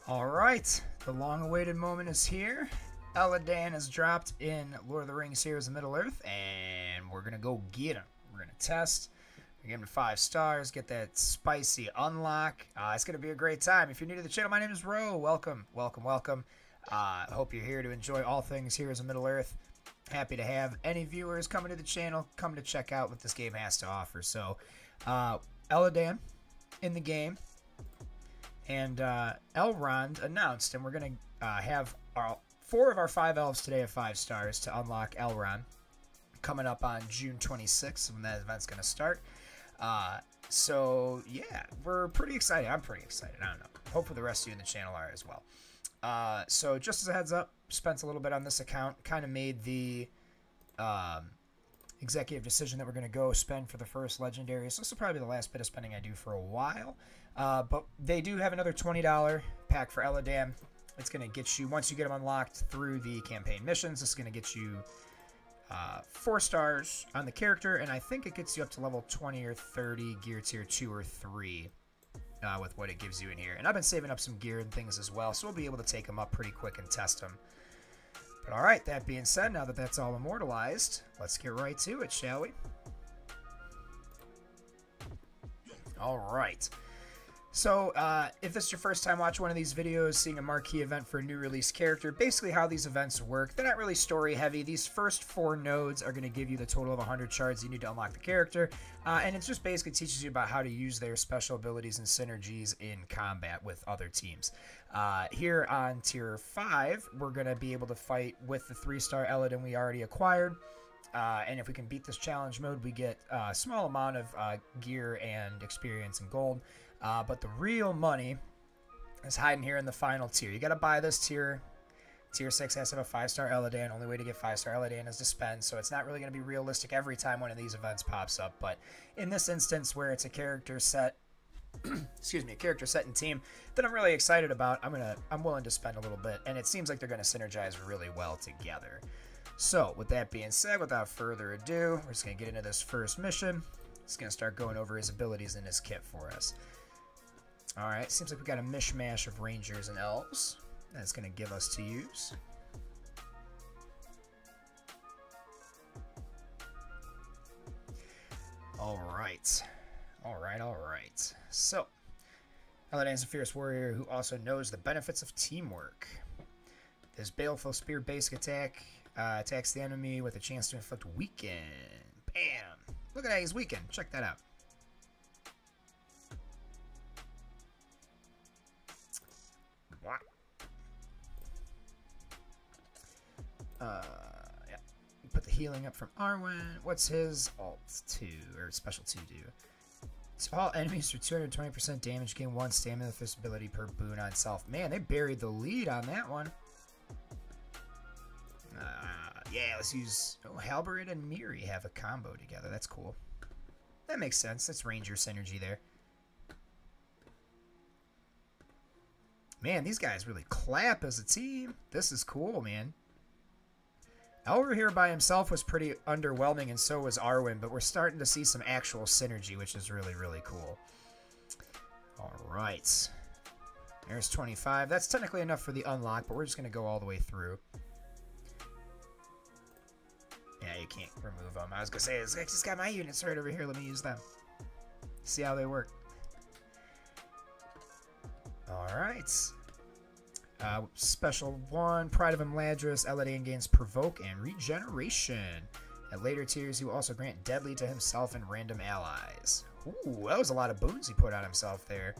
Alright, the long-awaited moment is here. Elladan is dropped in Lord of the Rings Heroes of Middle-earth, and we're going to go get him. We're going to test. We're going to give him 5 stars, get that spicy unlock. It's going to be a great time. If you're new to the channel, my name is Ro. Welcome, welcome, welcome. Hope you're here to enjoy all things Heroes of Middle-earth. Happy to have any viewers coming to the channel, come to check out what this game has to offer. So, Elladan in the game. And Elrond announced, and we're going to have 4 of our 5 elves today at 5 stars to unlock Elrond, coming up on June 26th when that event's going to start. So, yeah, we're pretty excited. I'm pretty excited. I don't know. Hopefully the rest of you in the channel are as well. So, just as a heads up, spent a little bit on this account. Kind of made the executive decision that we're going to go spend for the first legendary. So this will probably be the last bit of spending I do for a while. But they do have another $20 pack for Elladan. It's going to get you, once you get them unlocked through the campaign missions, it's going to get you 4 stars on the character. And I think it gets you up to level 20 or 30, gear tier 2 or 3 with what it gives you in here. And I've been saving up some gear and things as well, so we'll be able to take them up pretty quick and test them. But alright, that being said, now that that's all immortalized, let's get right to it, shall we? Alright. So, if this is your first time watching one of these videos, seeing a marquee event for a new release character, basically how these events work, they're not really story heavy. These first 4 nodes are going to give you the total of 100 shards you need to unlock the character, and it just basically teaches you about how to use their special abilities and synergies in combat with other teams. Here on tier 5, we're going to be able to fight with the 3-star Elladan we already acquired. And if we can beat this challenge mode, we get a small amount of gear and experience and gold. But the real money is hiding here in the final tier. You got to buy this tier. Tier 6 has to have a 5-star Elladan. Only way to get 5-star Elladan is to spend. So it's not really going to be realistic every time one of these events pops up. But in this instance, where it's a character set, excuse me, a character set and team that I'm really excited about, I'm willing to spend a little bit. And it seems like they're going to synergize really well together. So, with that being said, without further ado, we're just going to get into this first mission. It's going to start going over his abilities in his kit for us. Alright, seems like we've got a mishmash of rangers and elves that's going to give us to use. Alright. Alright. So, Elladan's a fierce warrior who also knows the benefits of teamwork. His Baleful Spear basic attack attacks the enemy with a chance to inflict weaken. Bam! Look at that, he's weakened. Check that out. What? Yeah. Put the healing up from Arwen. What's his alt 2 or special 2 do? To all enemies for 220% damage, gain 1 stamina with this ability per boon on self. Man, they buried the lead on that one. Yeah, let's use... Oh, Halberd and Miri have a combo together. That's cool. That makes sense. That's Ranger synergy there. Man, these guys really clap as a team. This is cool, man. Elver here by himself was pretty underwhelming, and so was Arwen, but we're starting to see some actual synergy, which is really, really cool. Alright. There's 25. That's technically enough for the unlock, but we're just going to go all the way through. Yeah, you can't remove them. I was going to say, I just got my units right over here. Let me use them. See how they work. Alright. Special 1, Pride of Imladris. Elladan gains Provoke and Regeneration. At later tiers, he will also grant Deadly to himself and random allies. Ooh, that was a lot of boons he put on himself there.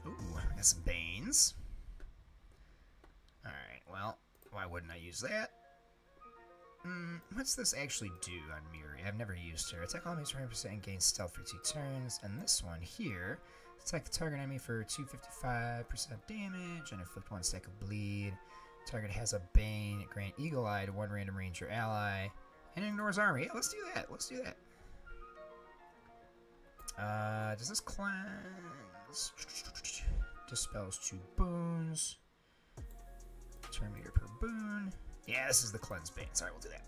Ooh, got some Banes. Alright, well, why wouldn't I use that? What's this actually do on Miri? I've never used her. Attack all enemies for 100% and gain stealth for 2 turns. And this one here, attack the target enemy for 255% damage and inflict 1 stack of bleed. Target has a Bane, grant Eagle Eye to 1 random ranger ally, and ignores army. Yeah, let's do that. Let's do that. Does this cleanse? Dispels 2 boons. Turn meter per boon. Yeah, this is the cleanse bane. Sorry, we'll do that.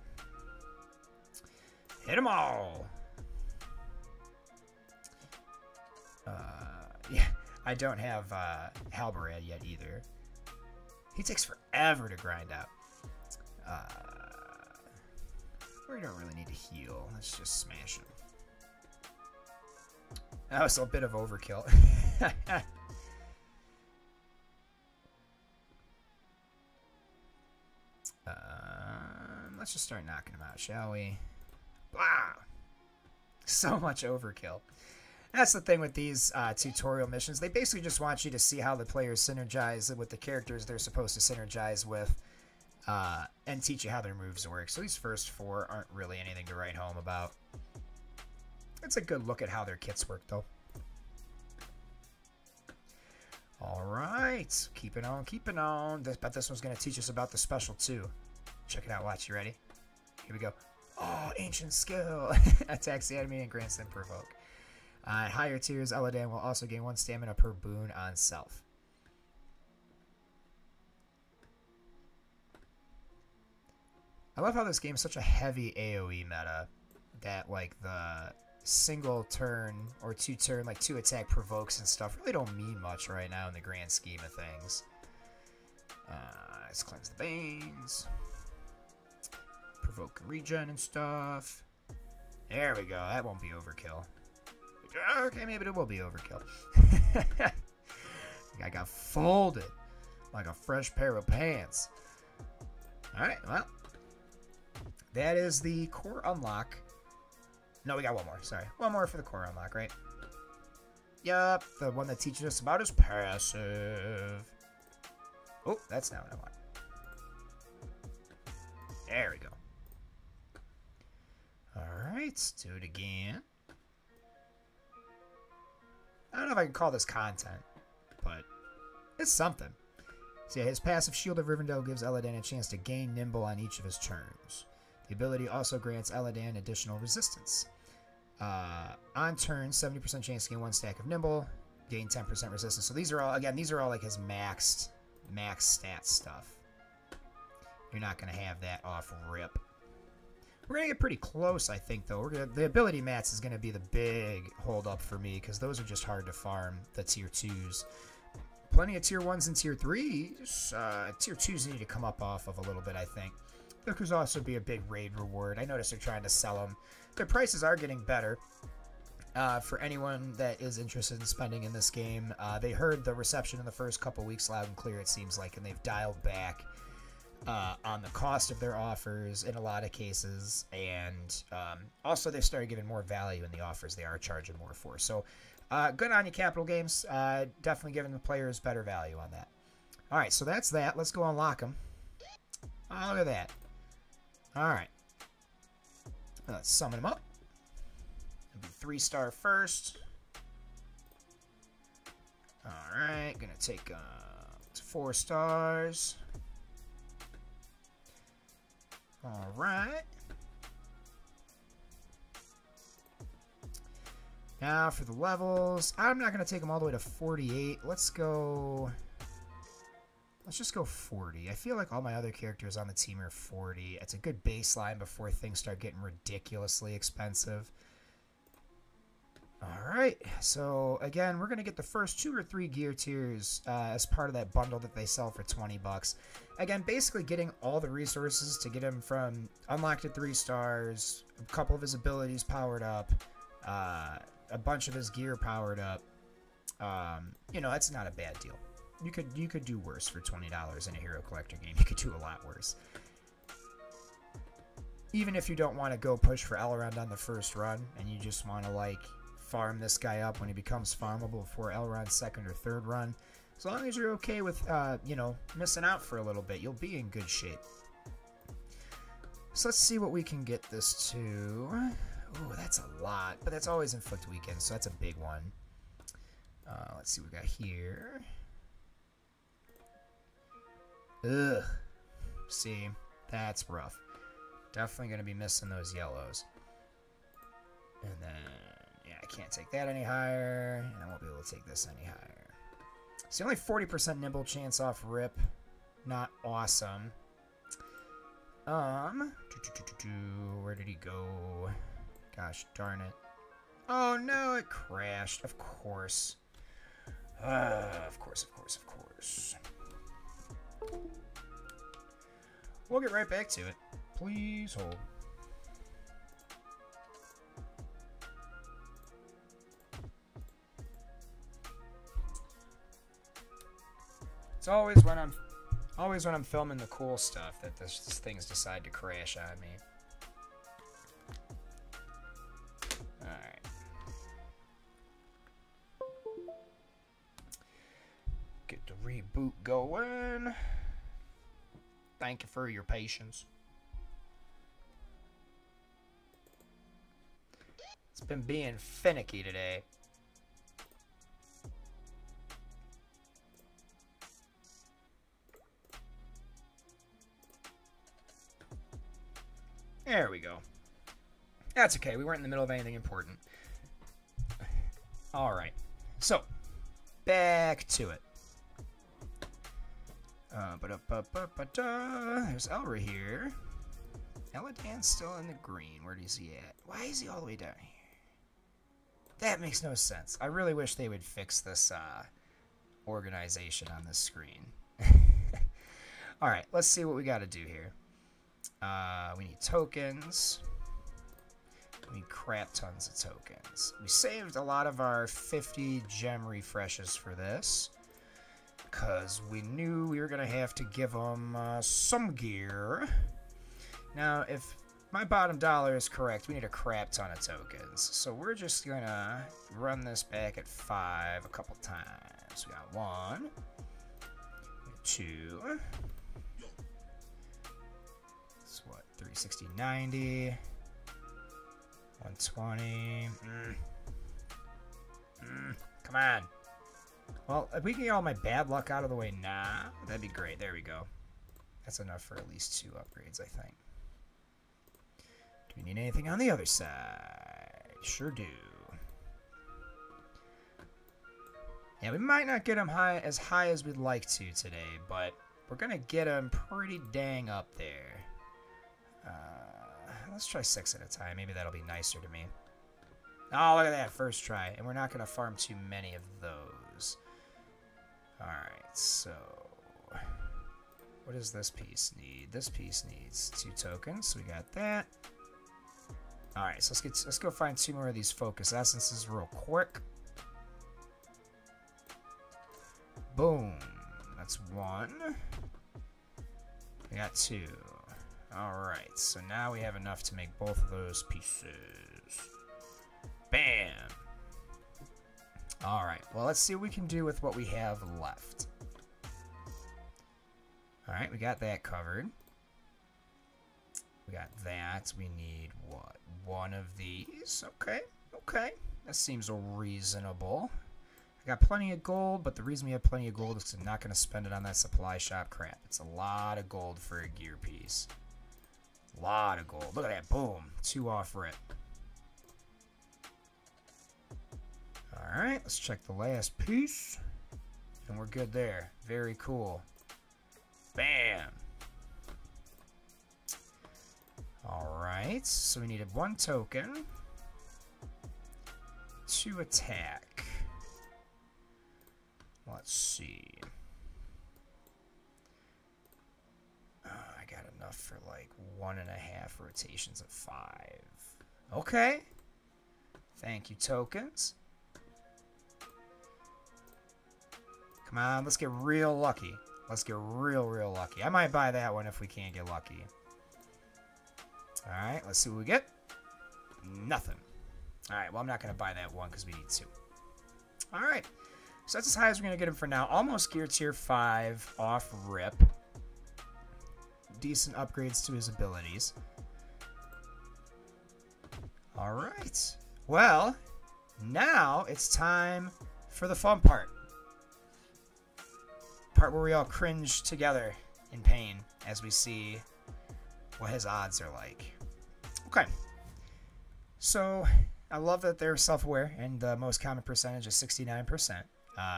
Hit them all. Yeah, I don't have Halberad yet either. He takes forever to grind out. We don't really need to heal. Let's just smash him. That was a bit of overkill. Let's just start knocking him out, shall we? Blah! So much overkill. That's the thing with these tutorial missions. They basically just want you to see how the players synergize with the characters they're supposed to synergize with, and teach you how their moves work. So these first 4 aren't really anything to write home about. It's a good look at how their kits work, though. Alright, keeping on, keeping on. Bet this one's going to teach us about the special, too. Check it out, watch, you ready? Here we go. Oh, ancient skill. Attacks the enemy and grants them provoke. At higher tiers, Elladan will also gain 1 stamina per boon on self. I love how this game is such a heavy AoE meta that, like, the single turn or 2 turn, like 2 attack provokes and stuff really don't mean much right now in the grand scheme of things. Let's cleanse the veins. Provoke regen and stuff. There we go. That won't be overkill. Okay, maybe it will be overkill. I got folded like a fresh pair of pants. Alright, well. That is the core unlock. No, we got one more. Sorry. One more for the core unlock, right? Yup. The one that teaches us about his passive. Oh, that's not what I want. There we go. Alright, let's do it again. I don't know if I can call this content, but it's something. So yeah, his passive Shield of Rivendell gives Elladan a chance to gain Nimble on each of his turns. The ability also grants Elladan additional resistance. On turn, 70% chance to gain 1 stack of Nimble, gain 10% resistance. So these are all, again, these are all like his max stat stuff. You're not going to have that off rip. We're going to get pretty close, I think, though. The ability mats is going to be the big hold up for me, because those are just hard to farm, the tier 2s. Plenty of tier 1s and tier 3s. Tier 2s need to come up off of a little bit, I think. There could also be a big raid reward. I noticed they're trying to sell them. Their prices are getting better. For anyone that is interested in spending in this game, they heard the reception in the first couple weeks loud and clear, it seems like, and they've dialed back on the cost of their offers in a lot of cases, and also they started giving more value in the offers they are charging more for. So good on you, Capital Games. Definitely giving the players better value on that. All right, so that's that. Let's go unlock them. Oh, look at that. All right. Let's summon them up. It'll be 3-star first. All right, gonna take 4 stars. All right. Now for the levels. I'm not going to take them all the way to 48. Let's just go 40. I feel like all my other characters on the team are 40. It's a good baseline before things start getting ridiculously expensive. All right. So, again, we're going to get the first 2 or 3 gear tiers as part of that bundle that they sell for 20 bucks. Again, basically getting all the resources to get him from unlocked at 3 stars, a couple of his abilities powered up, a bunch of his gear powered up. You know, that's not a bad deal. You could do worse for $20 in a Hero Collector game. You could do a lot worse. Even if you don't want to go push for Elrond on the first run, and you just want to, like, farm this guy up when he becomes farmable before Elrond's second or third run, as long as you're okay with, you know, missing out for a little bit, you'll be in good shape. So let's see what we can get this to. Ooh, that's a lot, but that's always Inflict Weekend, so that's a big one. Let's see what we got here. Ugh. See, that's rough. Definitely going to be missing those yellows. And then, yeah, I can't take that any higher. And I won't be able to take this any higher. It's only 40% nimble chance off rip. Not awesome. Where did he go? Gosh darn it. Oh no, it crashed. Of course. Of course, of course, of course. We'll get right back to it. Please hold. It's always when I'm filming the cool stuff that these things decide to crash on me. Alright. Get the reboot going. Thank you for your patience. It's been being finicky today. There we go. That's okay. We weren't in the middle of anything important. Alright. So, back to it. There's Elra here. Elladan's still in the green. Where is he at? Why is he all the way down here? That makes no sense. I really wish they would fix this organization on this screen. Alright, let's see what we got to do here. We need tokens. We need crap tons of tokens. We saved a lot of our 50 gem refreshes for this, because we knew we were going to have to give them some gear. Now, if my bottom dollar is correct, we need a crap ton of tokens. So we're just going to run this back at 5 a couple times. We got 1, 2, that's what, 360, 90, 120. Come on. Well, if we can get all my bad luck out of the way now, that'd be great. There we go. That's enough for at least 2 upgrades, I think. Do we need anything on the other side? Sure do. Yeah, we might not get them as high as we'd like to today, but we're going to get them pretty dang up there. Let's try 6 at a time. Maybe that'll be nicer to me. Oh, look at that. First try. And we're not going to farm too many of those. Alright, so what does this piece need? This piece needs 2 tokens, so we got that. Alright, so let's go find 2 more of these focus essences real quick. Boom. That's 1. We got 2. Alright, so now we have enough to make both of those pieces. Bam! Alright, well, let's see what we can do with what we have left. Alright, we got that covered. We got that. We need, what, 1 of these? Okay, okay. That seems reasonable. I got plenty of gold, but the reason we have plenty of gold is because I'm not going to spend it on that supply shop crap. It's a lot of gold for a gear piece. A lot of gold. Look at that. Boom. 2 off rip. Alright, let's check the last piece. And we're good there. Very cool. Bam! Alright, so we needed 1 token. 2 attack. Let's see. I got enough for like 1.5 rotations of 5. Okay. Thank you, tokens. Come on, let's get real lucky. Let's get real lucky. I might buy that one if we can't get lucky. Alright, let's see what we get. Nothing. Alright, well, I'm not going to buy that one because we need 2. Alright, so that's as high as we're going to get him for now. Almost gear tier 5 off rip. Decent upgrades to his abilities. Alright. Well, now it's time for the fun part. Part where we all cringe together in pain as we see what his odds are like. Okay. So, I love that they're self-aware, and the most common percentage is 69%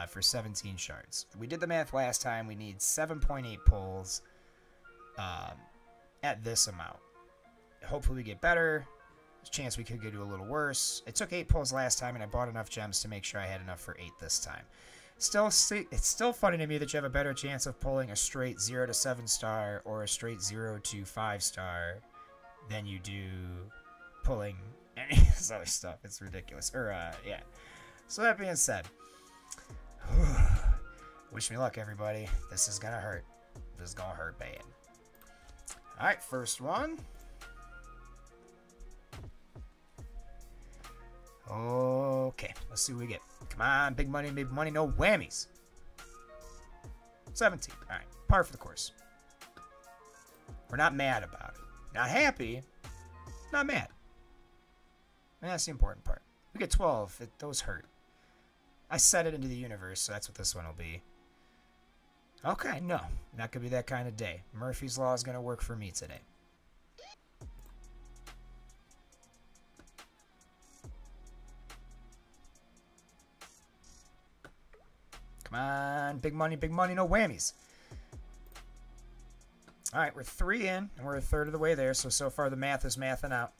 for 17 shards. We did the math last time. We need 7.8 pulls at this amount. Hopefully we get better. There's a chance we could do a little worse. It took 8 pulls last time, and I bought enough gems to make sure I had enough for 8 this time. Still, see, it's still funny to me that you have a better chance of pulling a straight 0 to 7 star or a straight 0 to 5 star than you do pulling any of this other stuff. It's ridiculous. Yeah. So that being said, wish me luck, everybody. This is gonna hurt. This is gonna hurt bad. All right, first one. Okay, let's see what we get. Come on, big money, no whammies. 17. All right, par for the course. We're not mad about it. Not happy, not mad. And that's the important part. We get 12. Those hurt. I set it into the universe, so that's what this one will be. Okay, no. Not going to be that kind of day. Murphy's Law is going to work for me today. Come on, big money, no whammies. All right, we're 3 in, and we're a third of the way there, so far the math is mathing out.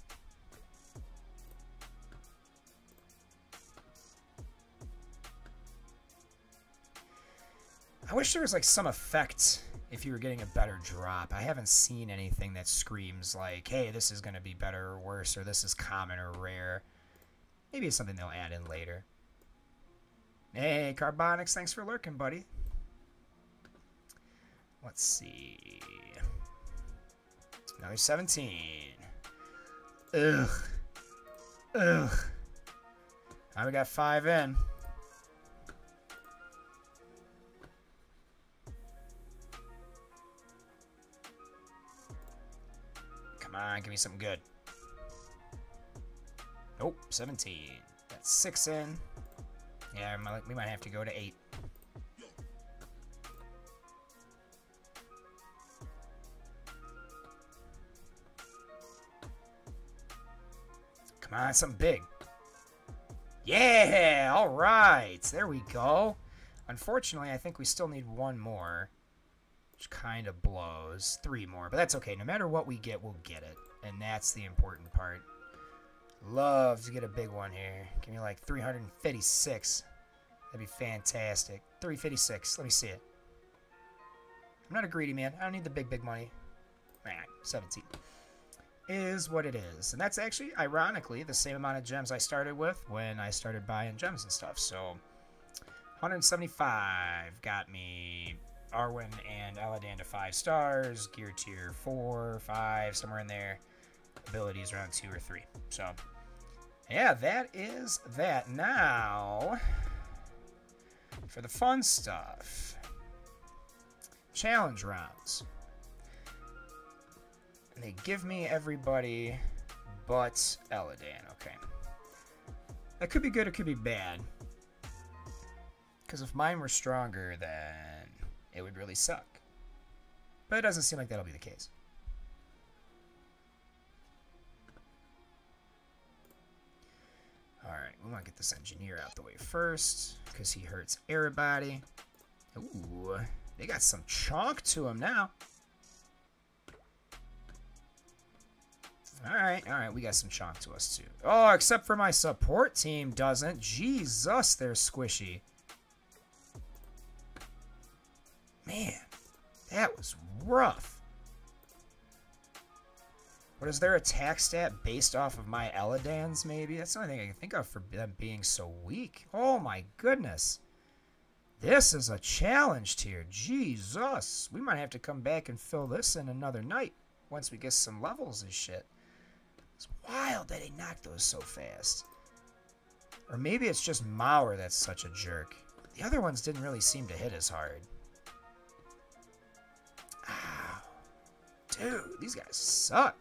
I wish there was like some effect if you were getting a better drop. I haven't seen anything that screams like, hey, this is going to be better or worse, or this is common or rare. Maybe it's something they'll add in later. Hey, Carbonics, thanks for lurking, buddy. Let's see. Another 17. Ugh. Now we got 5 in. Come on, give me something good. Nope, 17. That's 6 in. Yeah, we might have to go to 8. Come on, something big. Yeah, all right. There we go. Unfortunately, I think we still need 1 more, which kind of blows. 3 more, but that's okay. No matter what we get, we'll get it, and that's the important part. Love to get a big one here. Give me like 356. That'd be fantastic. 356. Let me see it. I'm not a greedy man. I don't need the big money. Alright, 17. Is what it is. And that's actually, ironically, the same amount of gems I started with when I started buying gems and stuff. So, 175 got me Arwen and Elladan to 5 stars. Gear tier 4, 5, somewhere in there. Abilities around 2 or 3. So, yeah, that is that. Now, for the fun stuff, challenge rounds. And they give me everybody but Elladan. Okay. That could be good, it could be bad. Because if mine were stronger, then it would really suck. But it doesn't seem like that'll be the case. Alright, we want to get this engineer out the way first, because he hurts everybody. Ooh, they got some chunk to him now. Alright, we got some chunk to us too. Oh, except for my support team doesn't. Jesus, they're squishy. Man, that was rough. What is their attack stat based off of my Elladans, maybe? That's the only thing I can think of for them being so weak. Oh my goodness. This is a challenge tier. Jesus. We might have to come back and fill this in another night once we get some levels and shit. It's wild that he knocked those so fast. Or maybe it's just Mauer that's such a jerk. The other ones didn't really seem to hit as hard. Ow. Dude, these guys suck.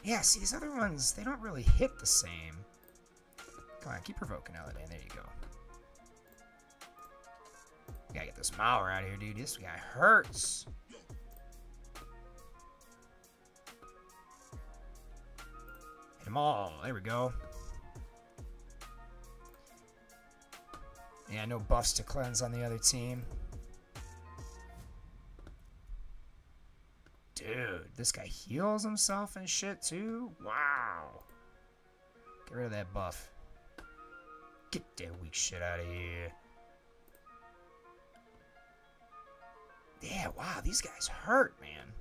Yeah, see, these other ones, they don't really hit the same. Come on, keep provoking Elladan. There you go. We gotta get this Mauer out of here, dude. This guy hurts. Hit them all. There we go. Yeah, no buffs to cleanse on the other team. Dude, this guy heals himself and shit too? Wow. Get rid of that buff. Get that weak shit out of here. Yeah, wow, these guys hurt, man.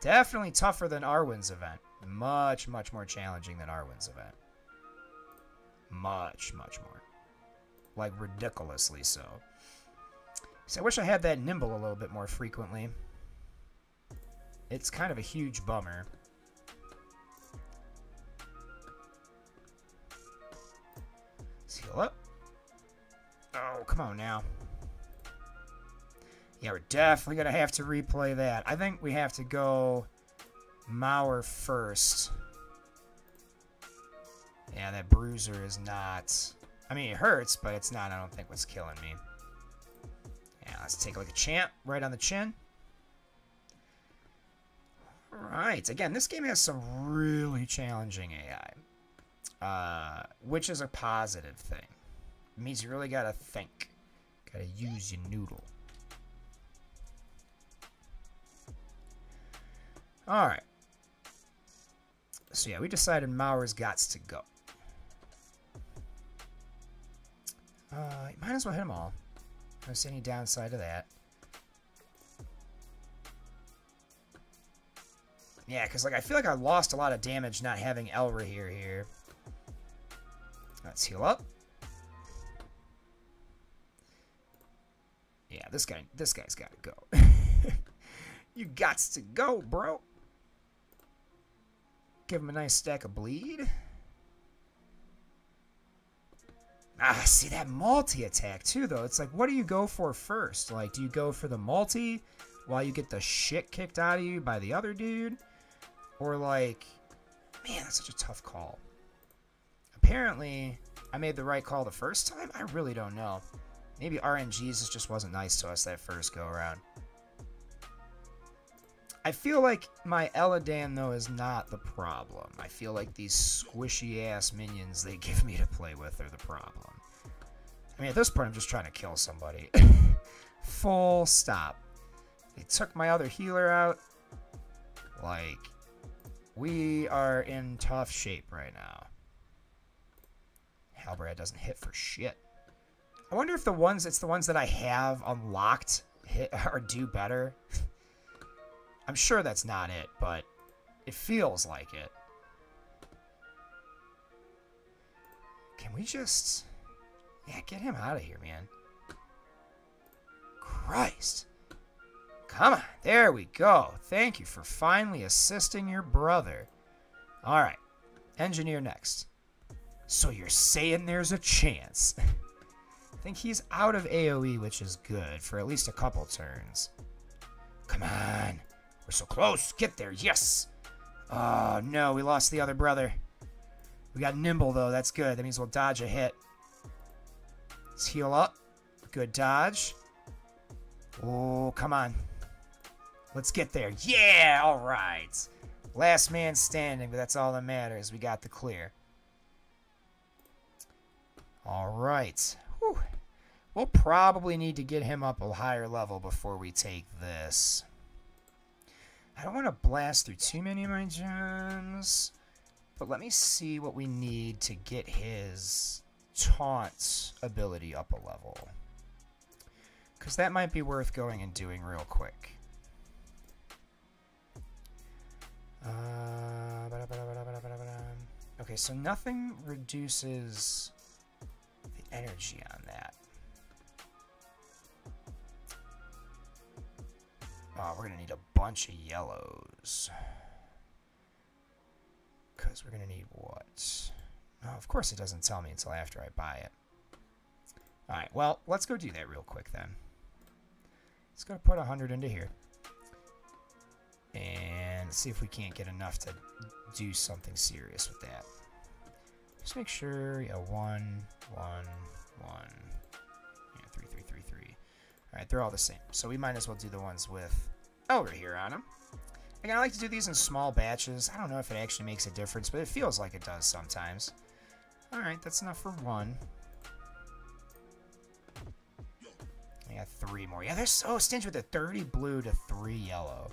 Definitely tougher than Arwen's event. Much, much more challenging than Arwen's event. Much, much more. Like, ridiculously so. So I wish I had that nimble a little bit more frequently. It's kind of a huge bummer. Let's heal up. Oh, come on now. Yeah, we're definitely going to have to replay that. I think we have to go Mauer first. Yeah, that bruiser is not... I mean, it hurts, but it's not, I don't think, what's killing me. Yeah, let's take a look at Champ right on the chin. Alright, again, this game has some really challenging AI. Which is a positive thing. It means you really got to think. Got to use your noodle. Alright. So yeah, we decided Mauer's gots to go. You might as well hit them all. I don't see any downside to that. Yeah, because like I feel like I lost a lot of damage not having Elra here. Let's heal up. Yeah, this guy's got to go. You gots to go, bro. Give him a nice stack of bleed. Ah, see that multi-attack too, though. It's like, what do you go for first? Like, do you go for the multi while you get the shit kicked out of you by the other dude? Or like, man, that's such a tough call. Apparently, I made the right call the first time. I really don't know. Maybe RNGesus just wasn't nice to us that first go around. I feel like my Elladan, though, is not the problem. I feel like these squishy-ass minions they give me to play with are the problem. I mean, at this point, I'm just trying to kill somebody. Full stop. They took my other healer out. Like, we are in tough shape right now. Halbrad doesn't hit for shit. I wonder if it's the ones that I have unlocked hit or do better. I'm sure that's not it, but it feels like it. Can we just... Yeah, get him out of here, man. Christ. Come on. There we go. Thank you for finally assisting your brother. Alright. Engineer next. So you're saying there's a chance. I think he's out of AoE, which is good for at least a couple turns. Come on. We're so close. Get there. Yes. Oh, no. We lost the other brother. We got Nimble, though. That's good. That means we'll dodge a hit. Let's heal up. Good dodge. Oh, come on. Let's get there. Yeah. All right. Last man standing, but that's all that matters. We got the clear. All right. Whew. We'll probably need to get him up a higher level before we take this. I don't want to blast through too many of my gems, but let me see what we need to get his taunt ability up a level. Because that might be worth going and doing real quick. Okay, so nothing reduces the energy on that. Oh, we're going to need a bunch of yellows. Because we're going to need what? Oh, of course it doesn't tell me until after I buy it. Alright, well, let's go do that real quick then. Let's go put 100 into here. And see if we can't get enough to do something serious with that. Just make sure, yeah, 1, 1, 1. Yeah, 3, 3, 3, 3. Alright, they're all the same. So we might as well do the ones with Elra here on them. Again, I like to do these in small batches. I don't know if it actually makes a difference, but it feels like it does sometimes. Alright, that's enough for 1. I got 3 more. Yeah, they're so stingy with the 30 blue to 3 yellow.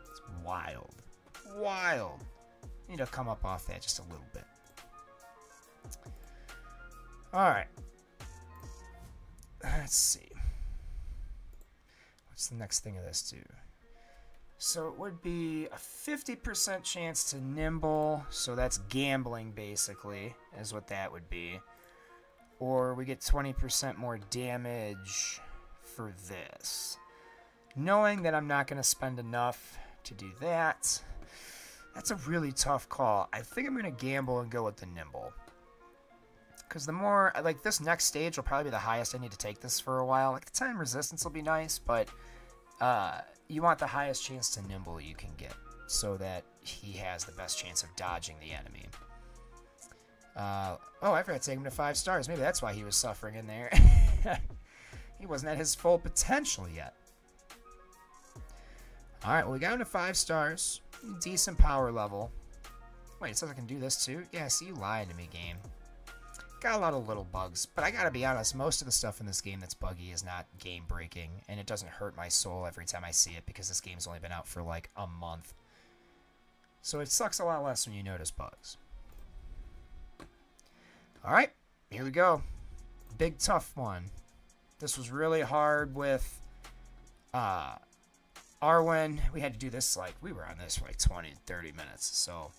It's wild. Wild. Need to come up off that just a little bit. Alright. Let's see. What's the next thing of this do? So it would be a 50% chance to nimble. So that's gambling, basically, is what that would be. Or we get 20% more damage for this. Knowing that I'm not going to spend enough to do that, that's a really tough call. I think I'm going to gamble and go with the nimble. Because the more, like, this next stage will probably be the highest I need to take this for a while. Like, the time resistance will be nice, but you want the highest chance to nimble you can get so that he has the best chance of dodging the enemy. Oh, I forgot to take him to 5 stars. Maybe that's why he was suffering in there. He wasn't at his full potential yet. Alright, well, we got him to 5 stars. Decent power level. Wait, it says I can do this too? Yeah, see, you lying to me, game. Got a lot of little bugs, but I gotta be honest, most of the stuff in this game that's buggy is not game-breaking, and it doesn't hurt my soul every time I see it because this game's only been out for like a month. So it sucks a lot less when you notice bugs. Alright, here we go. Big tough one. This was really hard with Arwen. We had to do this, like, we were on this for like 20, 30 minutes. So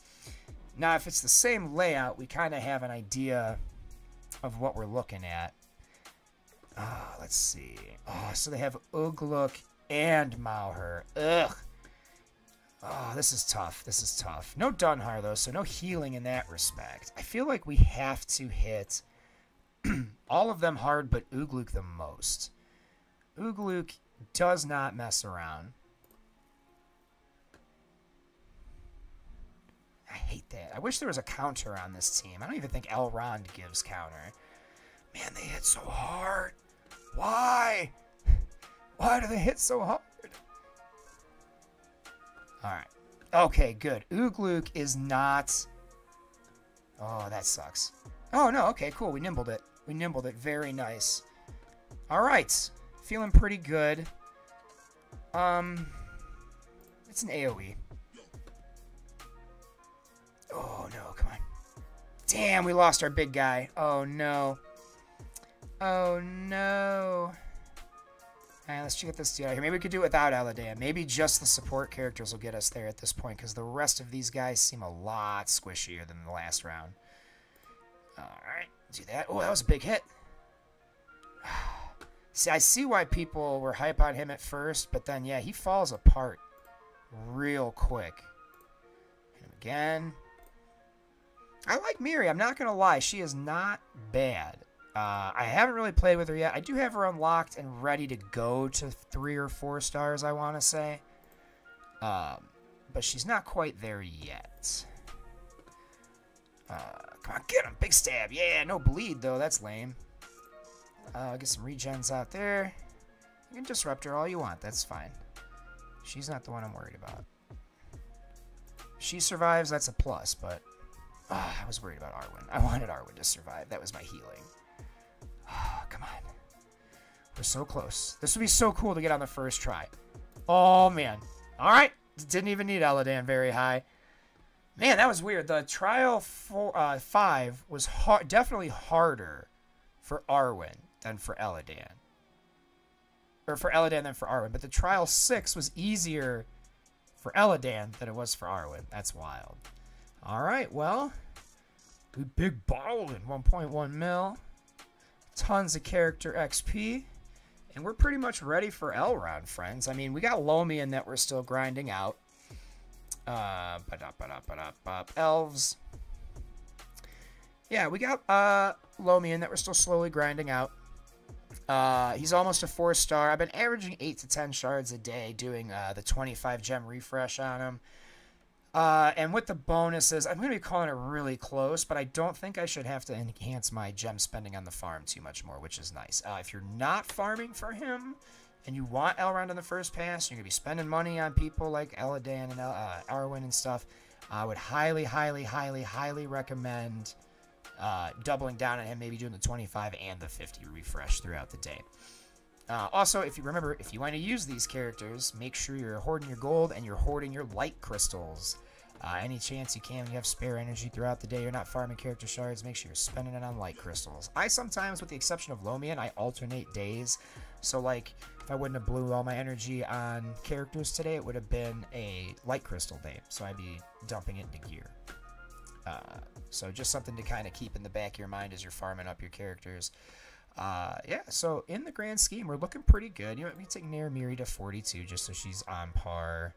now if it's the same layout, we kind of have an idea of what we're looking at. Let's see. Oh, so they have Ugluk and Mauher. Ugh. Oh, this is tough. This is tough. No Dunhar, though, so no healing in that respect. I feel like we have to hit all of them hard, but Ugluk the most. Ugluk does not mess around. I hate that. I wish there was a counter on this team. I don't even think Elrond gives counter. Man, they hit so hard. Why? Why do they hit so hard? Alright. Okay, good. Ugluk is not... Oh, that sucks. Oh, no. Okay, cool. We nimbled it. We nimbled it. Very nice. Alright. Feeling pretty good. It's an AoE. Oh, no. Come on. Damn, we lost our big guy. Oh, no. Oh, no. Alright, let's get this dude out here. Maybe we could do it without Elladan. Maybe just the support characters will get us there at this point, because the rest of these guys seem a lot squishier than the last round. Alright, do that. Oh, that was a big hit. See, I see why people were hype on him at first, but then, yeah, he falls apart real quick. Hit him again. I like Miri, I'm not going to lie. She is not bad. I haven't really played with her yet. I do have her unlocked and ready to go to 3 or 4 stars, I want to say. But she's not quite there yet. Come on, get him. Big stab. Yeah, no bleed, though. That's lame. Get some regens out there. You can disrupt her all you want. That's fine. She's not the one I'm worried about. If she survives, that's a plus, but... I was worried about Arwen. I wanted Arwen to survive. That was my healing. Come on. We're so close. This would be so cool to get on the first try. Oh, man. All right. Didn't even need Elladan very high. Man, that was weird. The trial 5 was definitely harder for Arwen than for Elladan. Or for Elladan than for Arwen. But the trial 6 was easier for Elladan than it was for Arwen. That's wild. All right, well, we big bottled in 1.1 mil. Tons of character XP. And we're pretty much ready for Elrond, friends. I mean, we got Lomian that we're still grinding out. Elves. Yeah, we got Lomian that we're still slowly grinding out. He's almost a 4-star. I've been averaging 8 to 10 shards a day doing the 25 gem refresh on him. And with the bonuses, I'm going to be calling it really close, but I don't think I should have to enhance my gem spending on the farm too much more, which is nice. If you're not farming for him and you want Elrond on the first pass, you're going to be spending money on people like Elladan and Arwen and stuff, I would highly, highly, highly, highly recommend doubling down on him, maybe doing the 25 and the 50 refresh throughout the day. Also, if you remember, if you want to use these characters, make sure you're hoarding your gold and you're hoarding your light crystals. Any chance you can, when you have spare energy throughout the day, you're not farming character shards, make sure you're spending it on light crystals. I sometimes, with the exception of Lomian, I alternate days. So, like, if I wouldn't have blew all my energy on characters today, it would have been a light crystal day. So I'd be dumping it into gear. So just something to kind of keep in the back of your mind as you're farming up your characters. Yeah, so in the grand scheme, we're looking pretty good. You know, we take Naramiri to 42 just so she's on par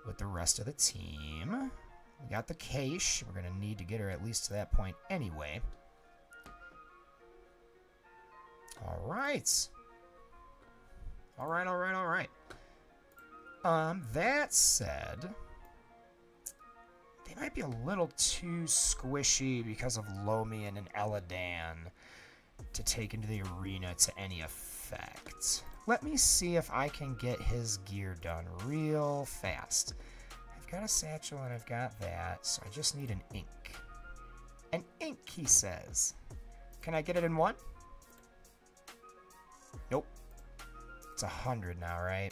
with the rest of the team. We got the Cache. We're going to need to get her at least to that point anyway. All right. All right, all right, all right. That said, they might be a little too squishy because of Lomian and Elladan to take into the arena to any effect. Let me see if I can get his gear done real fast. I've got a satchel and I've got that, so I just need an ink. An ink, he says. Can I get it in one? Nope. It's 100 now, right?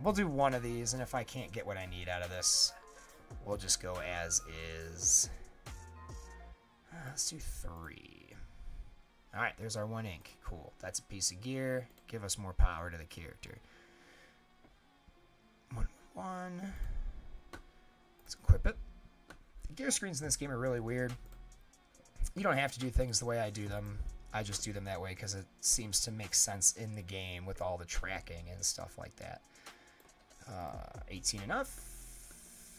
We'll do one of these, and if I can't get what I need out of this, we'll just go as is. Let's do 3. Alright, there's our 1 ink. Cool. That's a piece of gear. Give us more power to the character. 1. Let's equip it. The gear screens in this game are really weird. You don't have to do things the way I do them. I just do them that way because it seems to make sense in the game with all the tracking and stuff like that. 18 enough?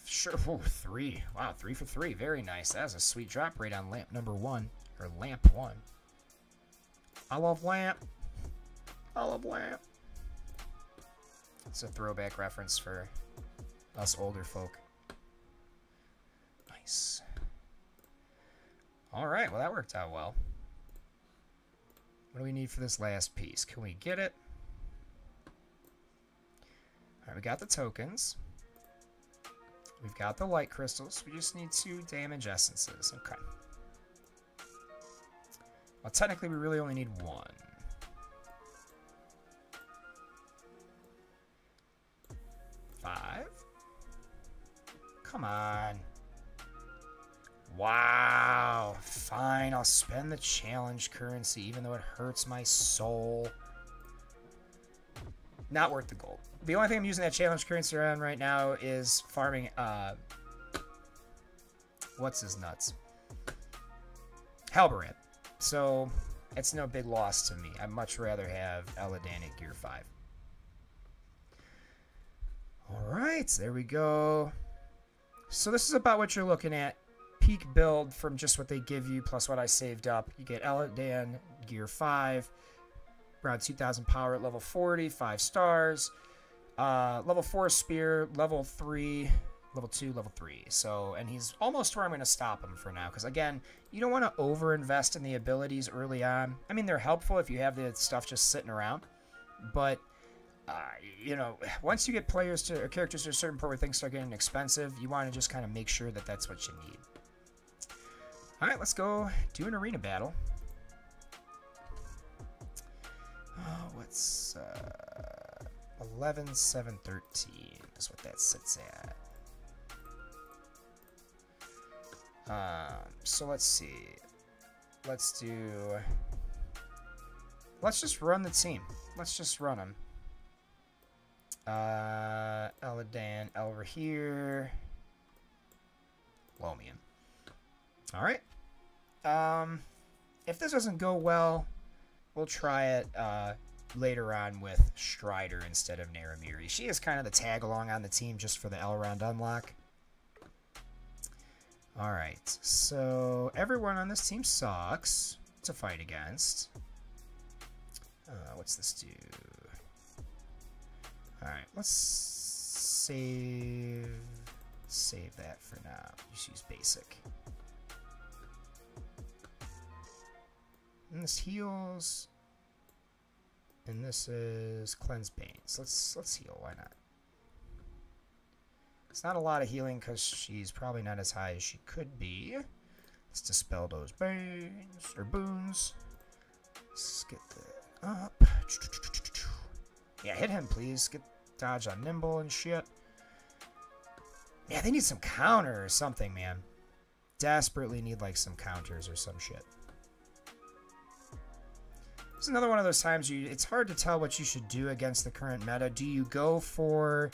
Sure. Ooh, 3. Wow, 3 for 3. Very nice. That was a sweet drop rate on lamp number 1. Or lamp 1. I love lamp. I love lamp. It's a throwback reference for us older folk. Nice. Alright, well that worked out well. What do we need for this last piece? Can we get it? Alright, we got the tokens. We've got the light crystals. We just need 2 damage essences. Okay. Well, technically, we really only need 1. $5. Come on. Wow. Fine, I'll spend the challenge currency, even though it hurts my soul. Not worth the gold. The only thing I'm using that challenge currency on right now is farming, what's his nuts? Halberand. So, it's no big loss to me. I'd much rather have Elladan at Gear 5. Alright, there we go. So this is about what you're looking at. Peak build from just what they give you plus what I saved up. You get Elladan Gear 5. Around 2,000 power at level 40. 5 stars. Level 4 spear. Level 3... Level 2, level 3. So, and he's almost where I'm going to stop him for now. Because, again, you don't want to over-invest in the abilities early on. I mean, they're helpful if you have the stuff just sitting around. But, you know, once you get players to, or characters to a certain point where things start getting expensive, you want to just kind of make sure that that's what you need. Alright, let's go do an arena battle. Oh, what's... 11, 7, 13 is what that sits at. So let's see. Let's just run the team. Let's just run them. Elladan, over here. Lomian. Alright. If this doesn't go well, we'll try it later on with Strider instead of Naramiri. She is kind of the tag-along on the team just for the L-round unlock. Alright, so everyone on this team sucks to fight against. What's this do? Alright, let's save that for now. Just use basic. And this heals. And this is Cleanse Banes. Let's heal, why not? It's not a lot of healing because she's probably not as high as she could be. Let's dispel those banes, or boons. Let's get that up. Yeah, hit him, please. Get dodge on nimble and shit. Yeah, they need some counter or something, man. Desperately need, like, some counters or some shit. It's another one of those times it's hard to tell what you should do against the current meta. Do you go for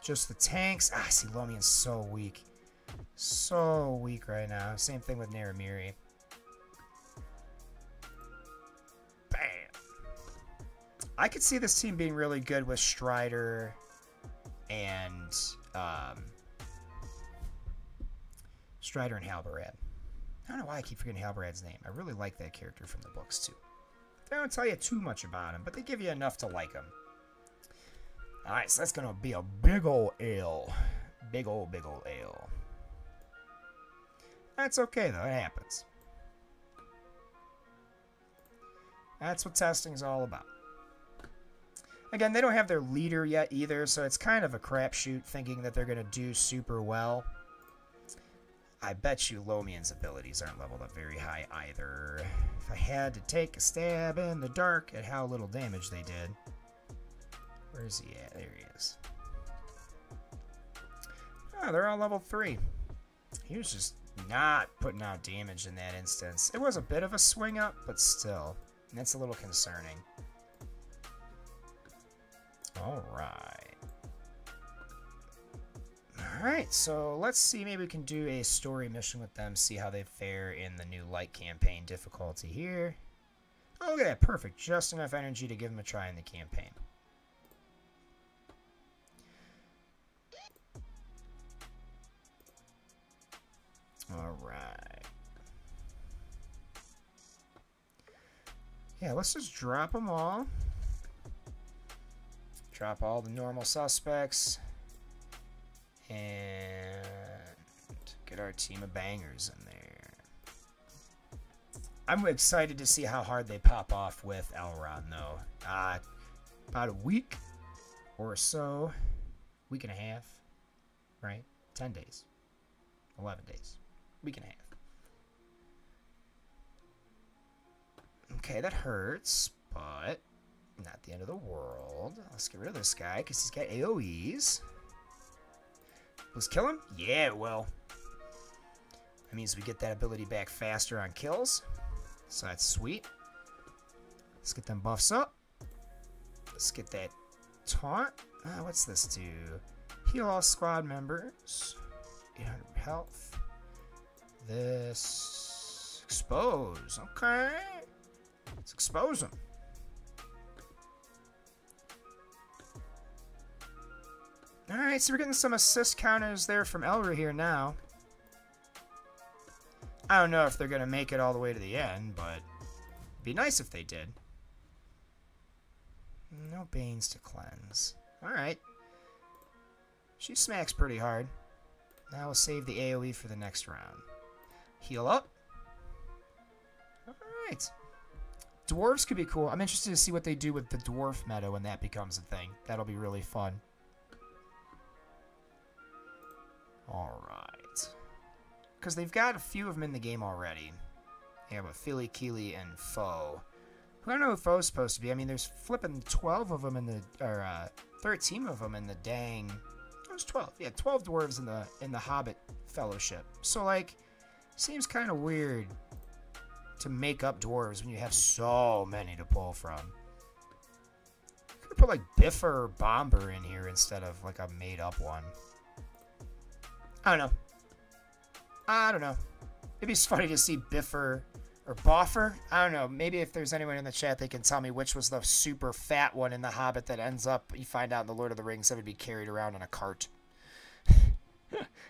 just the tanks? Ah, see, Lomian's so weak. So weak right now. Same thing with Naramiri. Bam! I could see this team being really good with Strider and Halberad. I don't know why I keep forgetting Halberad's name. I really like that character from the books too. They don't tell you too much about him, but they give you enough to like him. Alright, so that's gonna be a big ol' ale. Big ol' ale. That's okay though, it happens. That's what testing's all about. Again, they don't have their leader yet either, so it's kind of a crapshoot thinking that they're gonna do super well. I bet you Lomian's abilities aren't leveled up very high either. If I had to take a stab in the dark at how little damage they did. Where's he at? There he is. Oh, they're all level 3. He was just not putting out damage in that instance. It was a bit of a swing up, but still. That's a little concerning. Alright. Alright, so let's see, maybe we can do a story mission with them, see how they fare in the new light campaign difficulty here. Oh, look at that, perfect. Just enough energy to give them a try in the campaign. Alright. Yeah, let's just drop them all. Drop all the normal suspects. And get our team of bangers in there. I'm excited to see how hard they pop off with Elrond, though. About a week or so. Week and a half. Right? 10 days. 11 days. Week and a half. Okay, that hurts, but not the end of the world. Let's get rid of this guy because he's got AoEs. Let's kill him? Yeah, it will. That means we get that ability back faster on kills. So that's sweet. Let's get them buffs up. Let's get that taunt. What's this do? Heal all squad members. 800 health. This... expose. Okay. Let's expose them. Alright, so we're getting some assist counters there from Elra here now. I don't know if they're going to make it all the way to the end, but it'd be nice if they did. No Banes to cleanse. Alright. She smacks pretty hard. Now we'll save the AoE for the next round. Heal up. Alright. Dwarves could be cool. I'm interested to see what they do with the dwarf meta when that becomes a thing. That'll be really fun. Alright. Because they've got a few of them in the game already. They have a Philly, Keely, and Foe. I don't know who Foe's supposed to be. I mean, there's flipping 12 of them in the... or, 13 of them in the dang... It was 12. Yeah, 12 dwarves in the Hobbit Fellowship. So, like, seems kind of weird to make up dwarves when you have so many to pull from. Could put, like, Biffer or Bomber in here instead of, like, a made-up one. I don't know. Maybe it's funny to see Biffer or Boffer. I don't know. Maybe if there's anyone in the chat, they can tell me which was the super fat one in The Hobbit that ends up, you find out in The Lord of the Rings, that would be carried around in a cart.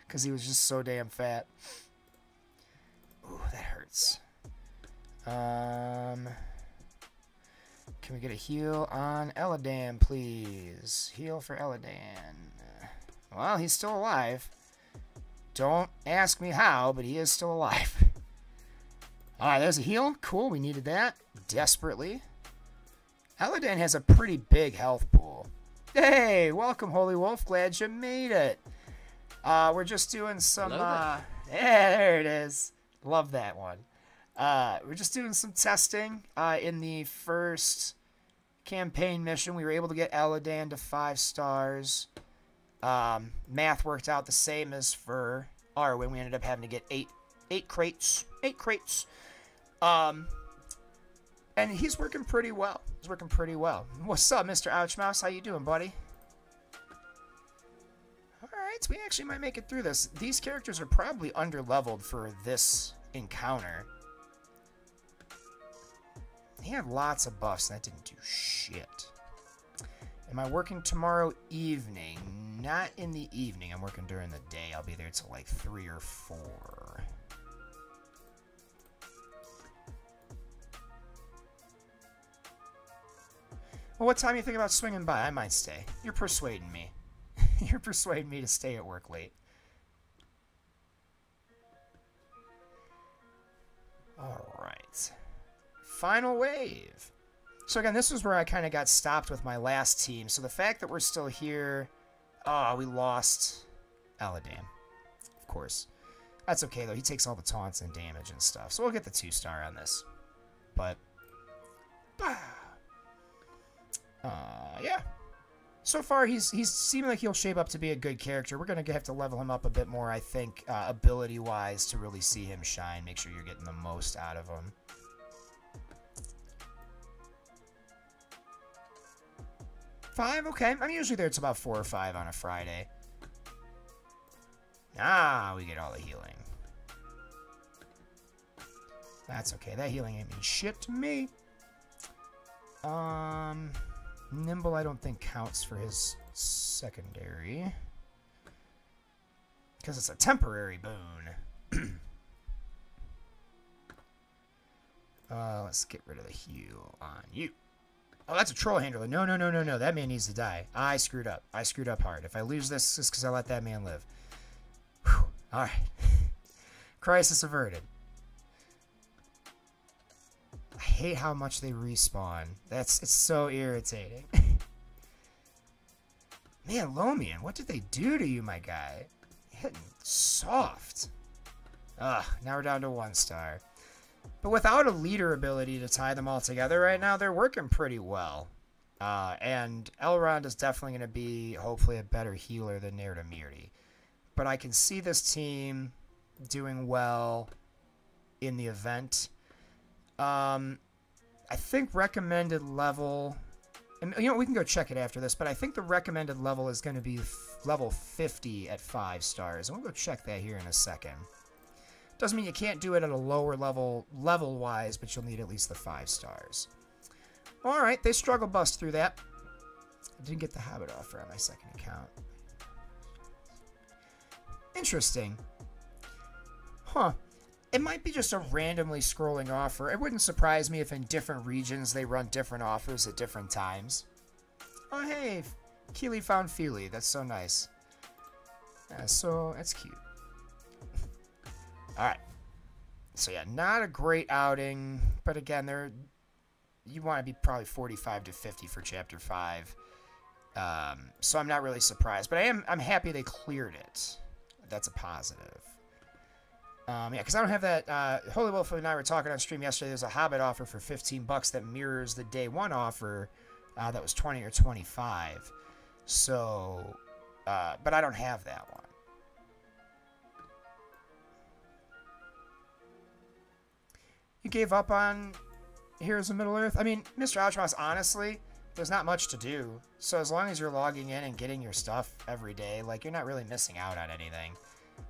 Because he was just so damn fat. Ooh, that hurts. Can we get a heal on Elladan, please? Heal for Elladan. Well, he's still alive. Don't ask me how, but he is still alive. Alright, there's a heal. Cool, we needed that. Desperately. Elladan has a pretty big health pool. Hey, welcome, Holy Wolf. Glad you made it. We're just doing some... yeah, there it is. Love that one. We're just doing some testing. In the first campaign mission, we were able to get Elladan to 5 stars. Math worked out the same as for Arwen. We ended up having to get eight crates. And he's working pretty well. What's up, Mr. Ouchmouse? How you doing, buddy? Alright, so we actually might make it through this. These characters are probably under-leveled for this encounter. He had lots of buffs, and that didn't do shit. Am I working tomorrow evening? Not in the evening. I'm working during the day. I'll be there till like 3 or 4. Well, what time do you think about swinging by? I might stay. You're persuading me. You're persuading me to stay at work late. Alright. Final wave. So again, this is where I kind of got stopped with my last team. So the fact that we're still here... Oh, we lost Elladan. Of course. That's okay, though. He takes all the taunts and damage and stuff. So we'll get the 2-star on this. But... yeah. So far, he's seeming like he'll shape up to be a good character. We're going to have to level him up a bit more, I think, ability-wise, to really see him shine. Make sure you're getting the most out of him. Five? Okay. I'm usually there. It's about 4 or 5 on a Friday. Ah, we get all the healing. That's okay. That healing ain't mean shit to me. Nimble I don't think counts for his secondary. Because it's a temporary boon. Let's get rid of the heal on you. Oh, that's a troll handler. No. That man needs to die. I screwed up. I screwed up hard. If I lose this, it's because I let that man live. Whew. All right. Crisis averted. I hate how much they respawn. It's so irritating. Man, Lomian, what did they do to you, my guy? Hitting soft. Ugh, now we're down to 1-star. But without a leader ability to tie them all together right now, they're working pretty well. And Elrond is definitely going to be, hopefully, a better healer than Nerdamirti. But I can see this team doing well in the event. I think recommended level... And, you know, we can go check it after this, but I think the recommended level is going to be level 50 at 5 stars. And we'll go check that here in a second. Doesn't mean you can't do it at a lower level-wise, but you'll need at least the 5 stars. Alright, they struggle bust through that. I didn't get the habit offer on my second account. Interesting. Huh. It might be just a randomly scrolling offer. It wouldn't surprise me if in different regions they run different offers at different times. Oh, hey, Keely found Feely. That's so nice. So, that's cute. Alright. So, yeah, not a great outing. But again, you want to be probably 45 to 50 for Chapter 5. So, I'm not really surprised. But I'm happy they cleared it. That's a positive. Yeah, because I don't have that. Holy Wolf and I were talking on stream yesterday. There's a Hobbit offer for $15 that mirrors the day 1 offer that was 20 or 25. So, but I don't have that one. You gave up on Heroes of Middle-earth? I mean, Mr. Ouchmouse, honestly, there's not much to do. So as long as you're logging in and getting your stuff every day, like, you're not really missing out on anything.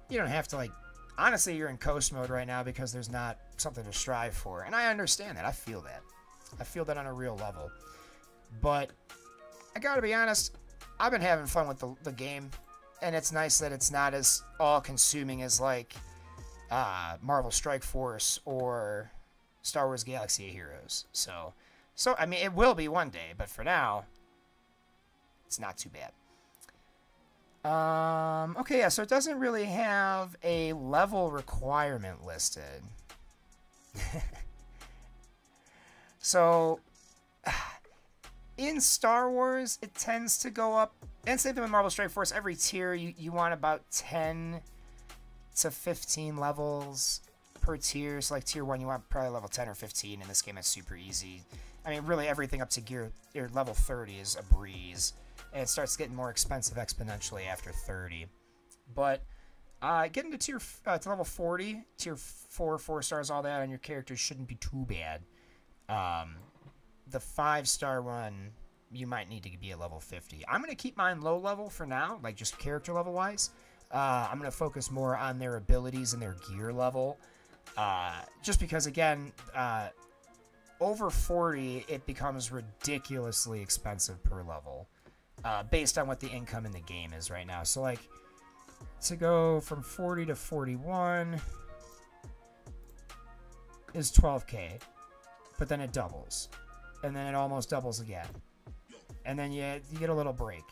You don't have to, like... Honestly, you're in coast mode right now because there's not something to strive for. And I understand that. I feel that. I feel that on a real level. But I gotta be honest, I've been having fun with the game. And it's nice that it's not as all-consuming as, like, Marvel Strike Force or Star Wars Galaxy of Heroes. So, I mean, it will be one day. But for now, it's not too bad. Okay, yeah, so it doesn't really have a level requirement listed. So, in Star Wars, it tends to go up, and same thing with Marvel Strike Force, every tier, you want about 10 to 15 levels per tier. So, like, tier 1, you want probably level 10 or 15. In this game, it's super easy. I mean, really, everything up to level 30 is a breeze. and it starts getting more expensive exponentially after 30. But getting to to level 40, tier 4 stars, all that on your characters shouldn't be too bad. The 5-star one, you might need to be at level 50. I'm going to keep mine low level for now, like just character level wise. I'm going to focus more on their abilities and their gear level. Just because, again, over 40, it becomes ridiculously expensive per level, based on what the income in the game is right now. So, like, to go from 40 to 41 is 12k, but then it doubles, and then it almost doubles again, and then you get a little break,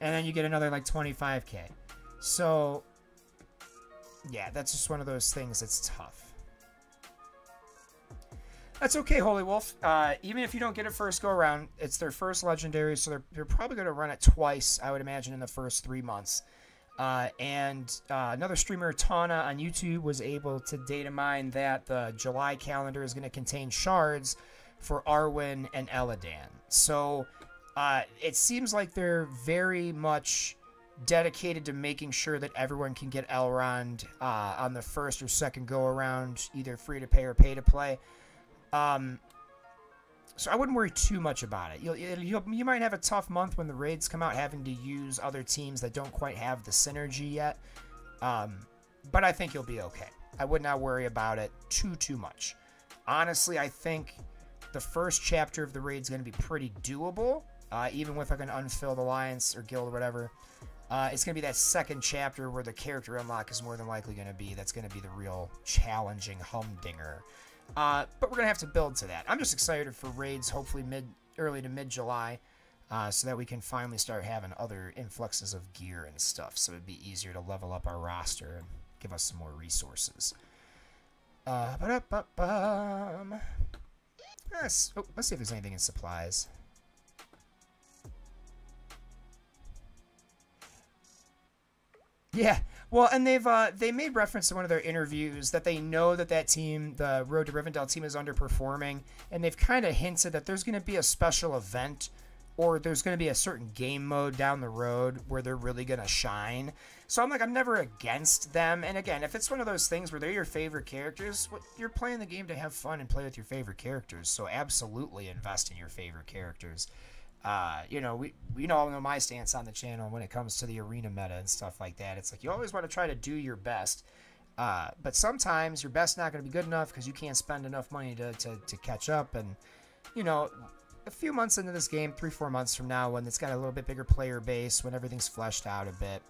and then you get another like 25k. So yeah, that's just one of those things that's tough. That's okay, Holy Wolf. Even if you don't get it first go around, it's their first legendary, so they're probably going to run it twice, I would imagine, in the first 3 months. Another streamer, Tana, on YouTube was able to data mine that the July calendar is going to contain shards for Arwen and Elladan. So it seems like they're very much dedicated to making sure that everyone can get Elrond on the first or second go around, either free to pay or pay to play. So I wouldn't worry too much about it. You might have a tough month when the raids come out, having to use other teams that don't quite have the synergy yet. But I think you'll be okay. I would not worry about it too much. Honestly, I think the first chapter of the raid is going to be pretty doable, even with like an unfilled alliance or guild or whatever. It's going to be that second chapter where the character unlock is more than likely going to be. That's going to be the real challenging humdinger. But we're going to have to build to that. I'm just excited for raids, hopefully early to mid-July, so that we can finally start having other influxes of gear and stuff, so it'd be easier to level up our roster and give us some more resources. Let's see if there's anything in supplies. Yeah, well, and they made reference to one of their interviews that they know that team, the Road to Rivendell team, is underperforming, and they've kind of hinted that there's going to be a special event, or there's going to be a certain game mode down the road where they're really going to shine. So I'm never against them. And again, if it's one of those things where they're your favorite characters, you're playing the game to have fun and play with your favorite characters. So absolutely invest in your favorite characters. We all know my stance on the channel when it comes to the arena meta and stuff like that. It's like you always want to try to do your best, but sometimes your best not going to be good enough because you can't spend enough money to catch up. And a few months into this game, 3-4 months from now, when it's got a little bit bigger player base, when everything's fleshed out a bit,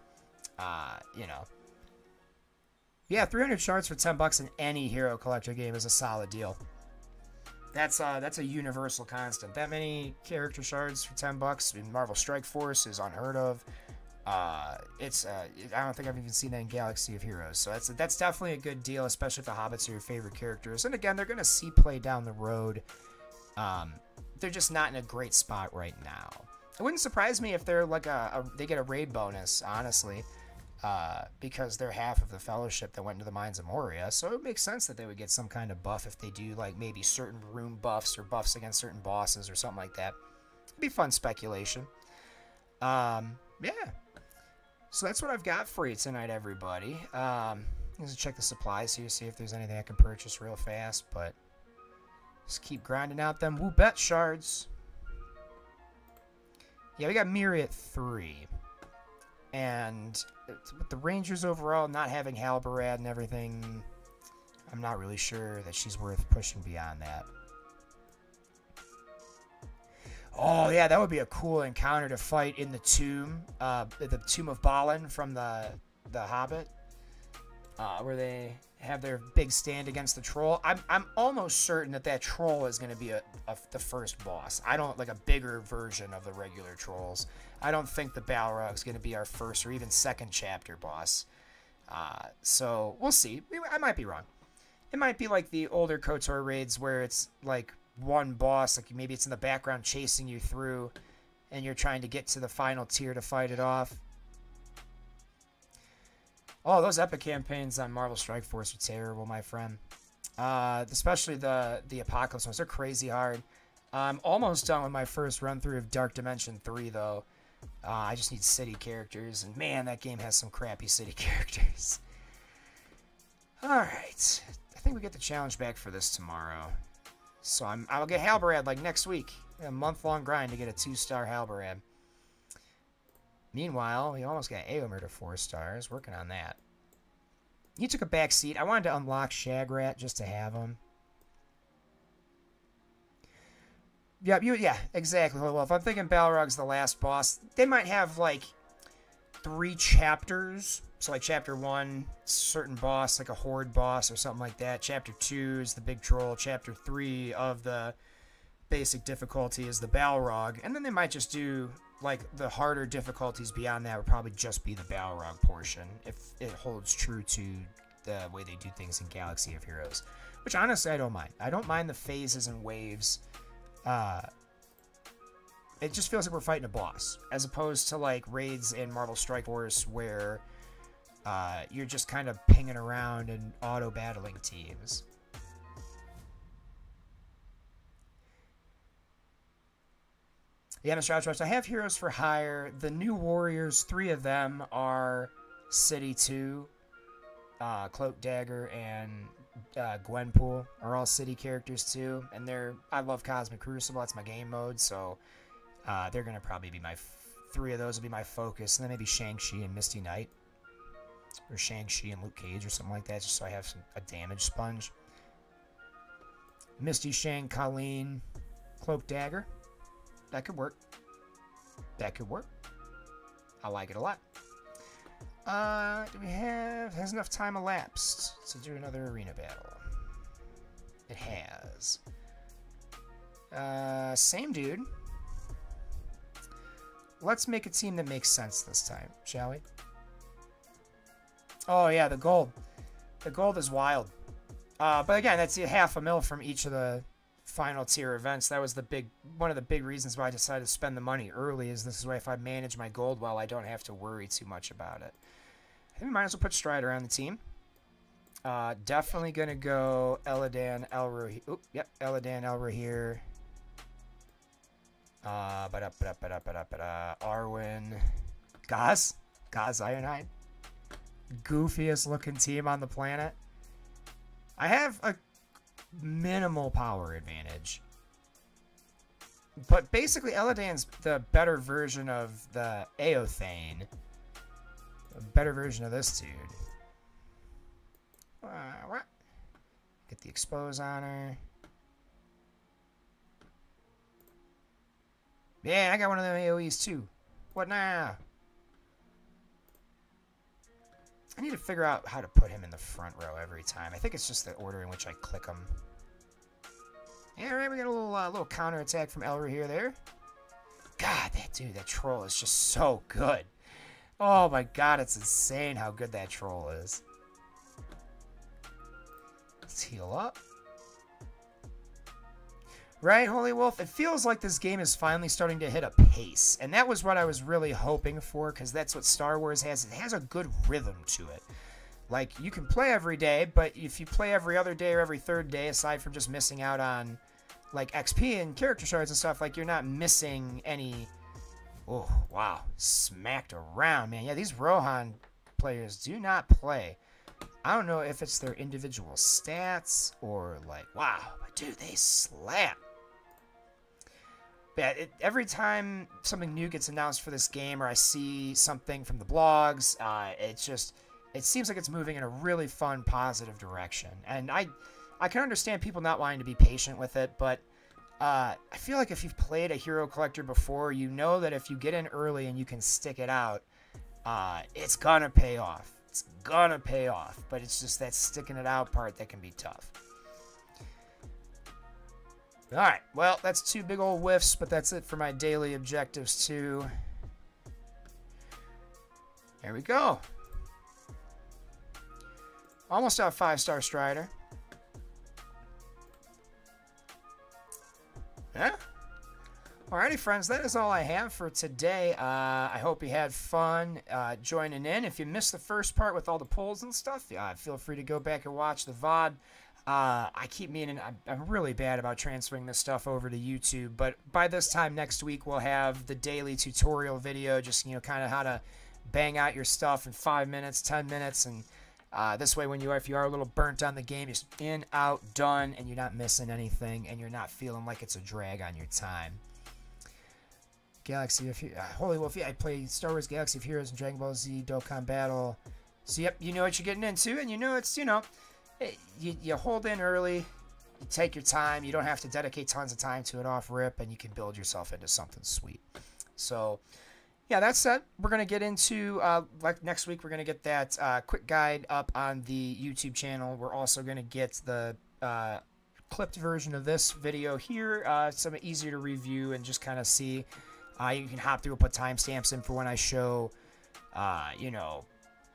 yeah, 300 shards for $10 in any hero collector game is a solid deal. That's a universal constant. That many character shards for $10 in Marvel Strike Force is unheard of. I don't think I've even seen that in Galaxy of Heroes. So that's definitely a good deal, especially if the hobbits are your favorite characters. And again, they're going to see play down the road. They're just not in a great spot right now. It wouldn't surprise me if they're like they get a raid bonus, honestly. Because they're half of the fellowship that went into the Mines of Moria, so it makes sense that they would get some kind of buff if they do, like, maybe certain room buffs or buffs against certain bosses or something like that. It'd be fun speculation. Yeah. So that's what I've got for you tonight, everybody. Let's check the supplies here, see if there's anything I can purchase real fast, but just keep grinding out them Woobet shards. Yeah, we got Miri at 3. And with the Rangers overall not having Halberad and everything, I'm not really sure that she's worth pushing beyond that. Oh, yeah, that would be a cool encounter to fight in the tomb of Balin from the Hobbit, where they have their big stand against the troll. I'm almost certain that troll is going to be the first boss. I don't like a bigger version of the regular trolls. I don't think the Balrog's going to be our first or even second chapter boss. So we'll see. I might be wrong. It might be like the older KOTOR raids where it's like one boss, like maybe it's in the background chasing you through, and you're trying to get to the final tier to fight it off. Oh, those epic campaigns on Marvel Strike Force are terrible, my friend. Especially the Apocalypse ones. They're crazy hard. I'm almost done with my first run through of Dark Dimension 3, though. I just need city characters, and man, that game has some crappy city characters. Alright. I think we get the challenge back for this tomorrow. So I'll get Halberad like next week. A month-long grind to get a 2-star Halberad. Meanwhile, we almost got Aomer to 4 stars. Working on that. He took a back seat. I wanted to unlock Shagrat just to have him. Yeah, exactly. Well, if I'm thinking Balrog's the last boss, they might have like 3 chapters. So like chapter 1, certain boss, like a horde boss or something like that. Chapter 2 is the big troll. Chapter 3 of the basic difficulty is the Balrog. And then they might just do like the harder difficulties beyond that would probably just be the Balrog portion if it holds true to the way they do things in Galaxy of Heroes. Which honestly I don't mind. I don't mind the phases and waves. It just feels like we're fighting a boss, as opposed to like raids in Marvel Strike Force where you're just kind of pinging around and auto-battling teams. Yeah, Mr. Ouchrush, I have Heroes for Hire. The new Warriors, 3 of them are City 2. Cloak Dagger and Gwenpool are all city characters too. And I love Cosmic Crucible. That's my game mode, so they're going to probably be 3 of those will be my focus. And then maybe Shang-Chi and Misty Knight. Or Shang-Chi and Luke Cage or something like that, just so I have a damage sponge. Misty, Shang, Colleen, Cloak Dagger. That could work. That could work. I like it a lot. Do we have... Has enough time elapsed to do another arena battle? It has. Same dude. Let's make a team that makes sense this time, shall we? Oh, yeah, the gold. The gold is wild. But again, that's $500,000 from each of the final tier events. That was one of the big reasons why I decided to spend the money early, is this way if I manage my gold well, I don't have to worry too much about it. I think we might as well put Strider on the team. Definitely going to go Elladan Elrohir. Oop, yep, Elladan Elrohir. Arwen. Gaz Ironhide. Goofiest looking team on the planet. I have a minimal power advantage. But basically, Elladan's the better version of the Eothane. A better version of this dude. What? Get the expose on her. Yeah, I got one of them AoEs too. What now? I need to figure out how to put him in the front row every time. I think it's just the order in which I click him. Yeah, right, we got a little counter attack from Elrohir there. God, that troll is just so good. Oh my god, it's insane how good that troll is. Let's heal up. Right, Holy Wolf? It feels like this game is finally starting to hit a pace. And that was what I was really hoping for, because that's what Star Wars has. It has a good rhythm to it. Like, you can play every day, but if you play every other day or every third day, aside from just missing out on, like, XP and character shards and stuff, like, you're not missing any... Oh, wow. Smacked around, man. Yeah, these Rohan players do not play. I don't know if it's their individual stats or, like, wow. But, dude, they slap. Yeah, every time something new gets announced for this game or I see something from the blogs, it seems like it's moving in a really fun, positive direction. And I can understand people not wanting to be patient with it, but I feel like if you've played a Hero Collector before, you know that if you get in early and you can stick it out, it's gonna pay off. It's gonna pay off, but it's just that sticking it out part that can be tough. Alright, well, that's 2 big old whiffs, but that's it for my daily objectives, too. There we go. Almost out 5-star Strider. Yeah? Alrighty, friends, that is all I have for today. I hope you had fun joining in. If you missed the first part with all the polls and stuff, feel free to go back and watch the VOD. I keep meaning I'm really bad about transferring this stuff over to YouTube, but by this time next week we'll have the daily tutorial video, just kind of how to bang out your stuff in 5 minutes, 10 minutes, and this way if you are a little burnt on the game, just in, out, done, and you're not missing anything, and you're not feeling like it's a drag on your time. Galaxy of Holy Wolf, yeah, I play Star Wars Galaxy of Heroes and Dragon Ball Z Dokkan Battle. So yep, you know what you're getting into, and it's you hold in early, you take your time, you don't have to dedicate tons of time to it off rip, and you can build yourself into something sweet. So yeah, that's it. We're going to get into, like next week, we're going to get that quick guide up on the YouTube channel. We're also going to get the clipped version of this video here, some easier to review and just kind of see. You can hop through and put timestamps in for when I show,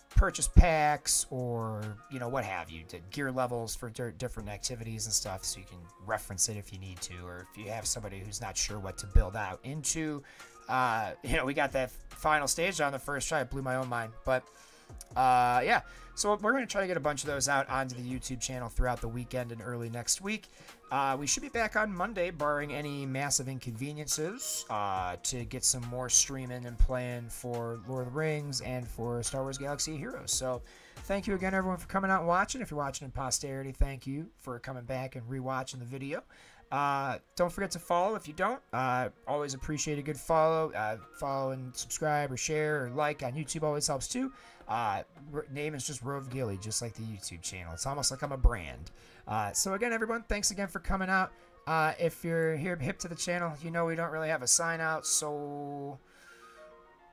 purchase packs or, what have you, gear levels for different activities and stuff, so you can reference it if you need to, or if you have somebody who's not sure what to build out into. We got that final stage on the first try. It blew my own mind, but yeah, so we're going to try to get a bunch of those out onto the YouTube channel throughout the weekend and early next week. We should be back on Monday, barring any massive inconveniences, to get some more streaming and playing for Lord of the Rings and for Star Wars Galaxy of Heroes. So thank you again, everyone, for coming out and watching. If you're watching in posterity, thank you for coming back and rewatching the video. Don't forget to follow if you don't. Always appreciate a good follow. Follow and subscribe or share or like on YouTube always helps too. Name is just Rove Gilly, just like the YouTube channel. It's almost like I'm a brand. So again, everyone, thanks again for coming out. If you're here hip to the channel, we don't really have a sign out, so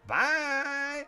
bye.